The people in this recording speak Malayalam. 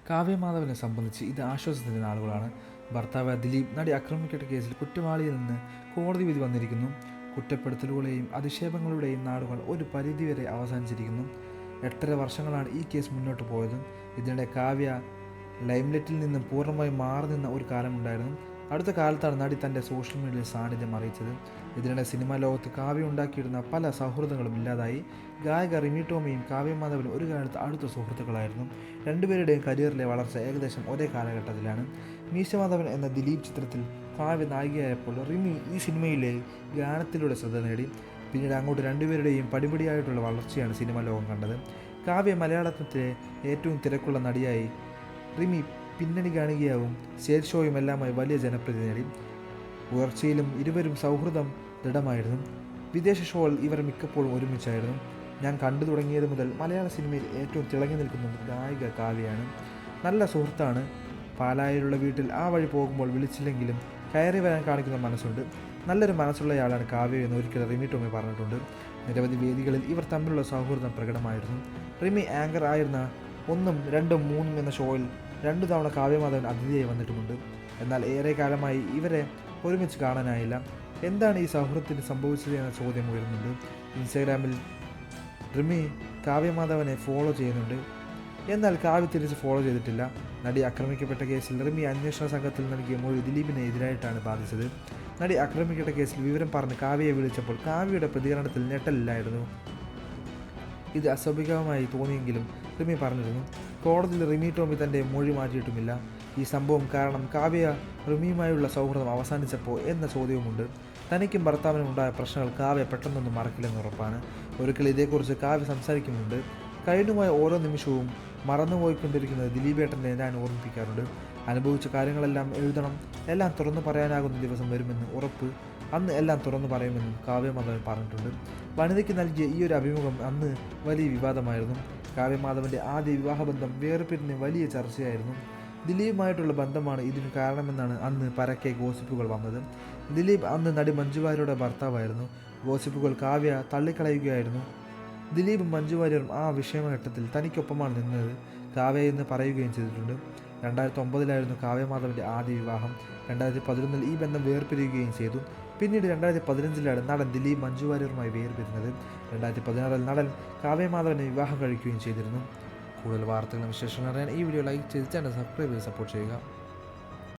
കാവ്യമാധവനെ സംബന്ധിച്ച് ഇത് ആശ്വാസത്തിൻ്റെ നാളുകളാണ്. ഭർത്താവ് ദിലീപ് നടി ആക്രമിക്കപ്പെട്ട കേസിൽ കുറ്റവാളിയിൽ നിന്ന് കോടതി വിധി വന്നിരിക്കുന്നു. കുറ്റപ്പെടുത്തലുകളെയും അധിക്ഷേപങ്ങളുടെയും നാളുകൾ ഒരു പരിധിവരെ അവസാനിച്ചിരിക്കുന്നു. 8.5 വർഷങ്ങളാണ് ഈ കേസ് മുന്നോട്ട് പോയത്. ഇതിനിടെ കാവ്യ ലൈംലൈറ്റിൽ നിന്നും പൂർണ്ണമായും മാറി നിന്ന ഒരു കാലമുണ്ടായിരുന്നു. അടുത്ത കാലത്താണ് നടി തൻ്റെ സോഷ്യൽ മീഡിയയിൽ സാന്നിധ്യം അറിയിച്ചത്. ഇതിനിടെ സിനിമാ ലോകത്ത് കാവ്യ ഉണ്ടാക്കിയിരുന്ന പല സൗഹൃദങ്ങളും ഇല്ലാതായി. ഗായക റിമി ടോമിയും കാവ്യമാധവനും ഒരു കാലത്ത് അടുത്ത സുഹൃത്തുക്കളായിരുന്നു. രണ്ടുപേരുടെയും കരിയറിലെ വളർച്ച ഏകദേശം ഒരേ കാലഘട്ടത്തിലാണ്. മീശമാധവൻ എന്ന ദിലീപ് ചിത്രത്തിൽ കാവ്യ നായികയായപ്പോൾ റിമി ഈ സിനിമയിലെ ഗാനത്തിലൂടെ ശ്രദ്ധ നേടി. പിന്നീട് അങ്ങോട്ട് രണ്ടുപേരുടെയും പടിപടിയായിട്ടുള്ള വളർച്ചയാണ് സിനിമാ ലോകം കണ്ടത്. കാവ്യ മലയാളത്തിലെ ഏറ്റവും തിരക്കുള്ള നടിയായി, റിമി പിന്നണി ഗായികയാവും സ്റ്റേജ് ഷോയും എല്ലാമായി വലിയ ജനപ്രീതി നേടി. ഉയർച്ചയിലും ഇരുവരും സൗഹൃദം ദൃഢമായിരുന്നു. വിദേശ ഷോകൾ ഇവർ മിക്കപ്പോഴും ഒരുമിച്ചായിരുന്നു. ഞാൻ കണ്ടു തുടങ്ങിയത് മുതൽ മലയാള സിനിമയിൽ ഏറ്റവും തിളങ്ങി നിൽക്കുന്ന ഗായിക കാവ്യയാണ്. നല്ല സുഹൃത്താണ്. പാലായിലുള്ള വീട്ടിൽ ആ വഴി പോകുമ്പോൾ വിളിച്ചില്ലെങ്കിലും കയറി വരാൻ കാണിക്കുന്ന മനസ്സുണ്ട്. നല്ലൊരു മനസ്സുള്ളയാളാണ് കാവ്യ എന്ന് ഒരിക്കൽ റിമി ടോമി പറഞ്ഞിട്ടുണ്ട്. നിരവധി വേദികളിൽ ഇവർ തമ്മിലുള്ള സൗഹൃദം പ്രകടമായിരുന്നു. റിമി ആങ്കർ ആയിരുന്ന 1, 2, 3 എന്ന ഷോയിൽ 2 തവണ കാവ്യമാധവൻ അതിഥിയായി വന്നിട്ടുമുണ്ട്. എന്നാൽ ഏറെ കാലമായി ഇവരെ ഒരുമിച്ച് കാണാനായില്ല. എന്താണ് ഈ സൗഹൃദത്തിന് സംഭവിച്ചത് എന്ന ചോദ്യം ഉയരുന്നുണ്ട്. ഇൻസ്റ്റാഗ്രാമിൽ റിമി കാവ്യമാധവനെ ഫോളോ ചെയ്യുന്നുണ്ട്. എന്നാൽ കാവ്യ തിരിച്ച് ഫോളോ ചെയ്തിട്ടില്ല. നടി ആക്രമിക്കപ്പെട്ട കേസിൽ റിമി അന്വേഷണ സംഘത്തിൽ നൽകിയ മൊഴി ദിലീപിനെ എതിരായിട്ടാണ് ബാധിച്ചത്. നടി ആക്രമിക്കപ്പെട്ട കേസിൽ വിവരം പറഞ്ഞ് കാവ്യയെ വിളിച്ചപ്പോൾ കാവ്യയുടെ പ്രതികരണത്തിൽ ഞെട്ടലില്ലായിരുന്നു. ഇത് അസ്വാഭാവികമായി തോന്നിയെങ്കിലും റിമി പറഞ്ഞിരുന്നു. കോടതിയിൽ റിമി ടോമി തൻ്റെ മൊഴി മാറ്റിയിട്ടുമില്ല. ഈ സംഭവം കാരണം കാവ്യ റിമിയുമായുള്ള സൗഹൃദം അവസാനിച്ചപ്പോൾ എന്ന ചോദ്യവുമുണ്ട്. തനിക്കും ഭർത്താവിനും ഉണ്ടായ പ്രശ്നങ്ങൾ കാവ്യ പെട്ടെന്നൊന്നും മറക്കില്ലെന്ന് ഉറപ്പാണ്. ഒരിക്കൽ ഇതേക്കുറിച്ച് കാവ്യ സംസാരിക്കുന്നുണ്ട്. കഴിഞ്ഞുപോയ ഓരോ നിമിഷവും മറന്നുപോയിക്കൊണ്ടിരിക്കുന്നത് ദിലീപേട്ടനെ ഞാൻ ഓർമ്മിപ്പിക്കാറുണ്ട്. അനുഭവിച്ച കാര്യങ്ങളെല്ലാം എഴുതണം, എല്ലാം തുറന്നു പറയാനാകുന്ന ദിവസം വരുമെന്ന് ഉറപ്പ്. അന്ന് എല്ലാം തുറന്നു പറയുമെന്നും കാവ്യമാധവൻ പറഞ്ഞിട്ടുണ്ട്. വനിതയ്ക്ക് നൽകിയ ഈ ഒരു അഭിമുഖം അന്ന് വലിയ വിവാദമായിരുന്നു. കാവ്യമാധവൻ്റെ ആദ്യ വിവാഹബന്ധം വേർപിരിഞ്ഞ് വലിയ ചർച്ചയായിരുന്നു. ദിലീപുമായിട്ടുള്ള ബന്ധമാണ് ഇതിന് കാരണമെന്നാണ് അന്ന് പരക്കെ ഗോസിപ്പുകൾ വന്നത്. ദിലീപ് അന്ന് നടി മഞ്ജു വാര്യരുടെ ഭർത്താവായിരുന്നു. ഗോസിപ്പുകൾ കാവ്യ തള്ളിക്കളയുകയായിരുന്നു. ദിലീപും മഞ്ജു വാര്യരും ആ വിഷയഘട്ടത്തിൽ തനിക്കൊപ്പമാണ് നിന്നത് കാവ്യ എന്ന് പറയുകയും ചെയ്തിട്ടുണ്ട്. 2009 കാവ്യമാധവൻ്റെ ആദ്യ വിവാഹം. 2011 ഈ ബന്ധം വേർപിരിയുകയും ചെയ്തു. പിന്നീട് 2015 നടൻ ദിലീപ് മഞ്ജു വാര്യരുമായി വേർപിരിഞ്ഞത്. 2016 നടൻ കാവ്യമാധവനെ വിവാഹം കഴിക്കുകയും ചെയ്തിരുന്നു. കൂടുതൽ വാർത്തകളും വിശേഷങ്ങളും അറിയാൻ ഈ വീഡിയോ ലൈക്ക് ചെയ്ത് ചാനൽ സബ്സ്ക്രൈബ് ചെയ്ത് സപ്പോർട്ട് ചെയ്യുക.